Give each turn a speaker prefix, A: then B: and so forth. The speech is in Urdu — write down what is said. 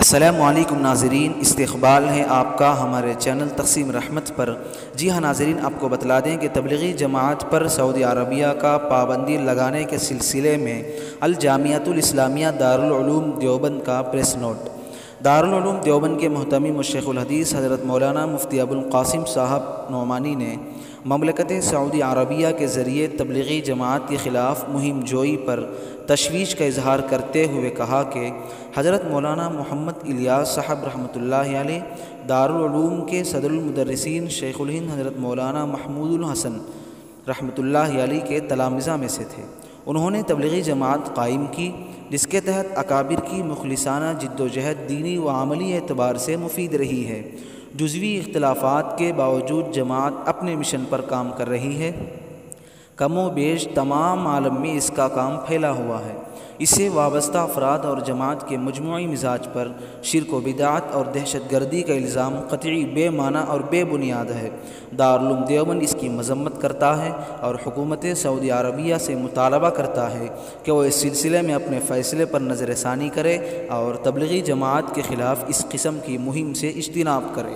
A: السلام علیکم ناظرین، استقبال ہے آپ کا ہمارے چینل تقسیم رحمت پر۔ جی ہاں ناظرین، آپ کو بتلا دیں کہ تبلیغی جماعت پر سعودی عربیہ کا پابندی لگانے کے سلسلے میں الجامعۃ الاسلامیہ دارالعلوم دیوبند کا پریس نوٹ۔ دارالعلوم دیوبند کے محتمم و شیخ الحدیث حضرت مولانا مفتی ابو القاسم صاحب نعمانی نے مملکت سعودی عربیہ کے ذریعے تبلیغی جماعت کے خلاف مہم جوئی پر تشویش کا اظہار کرتے ہوئے کہا کہ حضرت مولانا محمد الیاس صاحب رحمۃ اللہ علیہ دارالعلوم کے صدر المدرسین شیخ الہند حضرت مولانا محمود الحسن رحمۃ اللہ علیہ کے تلامذہ میں سے تھے۔ انہوں نے تبلیغی جماعت قائم کی جس کے تحت اکابر کی مخلصانہ جد و جہد دینی و عملی اعتبار سے مفید رہی ہے۔ جزوی اختلافات کے باوجود جماعت اپنے مشن پر کام کر رہی ہے۔ کم و بیش تمام عالم میں اس کا کام پھیلا ہوا ہے۔ اس سے وابستہ افراد اور جماعت کے مجموعی مزاج پر شرک و بدعت اور دہشت گردی کا الزام قطعی بے معنی اور بے بنیاد ہے۔ دارالعلوم دیوبند اس کی مذمت کرتا ہے اور حکومت سعودی عربیہ سے مطالبہ کرتا ہے کہ وہ اس سلسلے میں اپنے فیصلے پر نظر ثانی کرے اور تبلیغی جماعت کے خلاف اس قسم کی مہم سے اجتناب کرے۔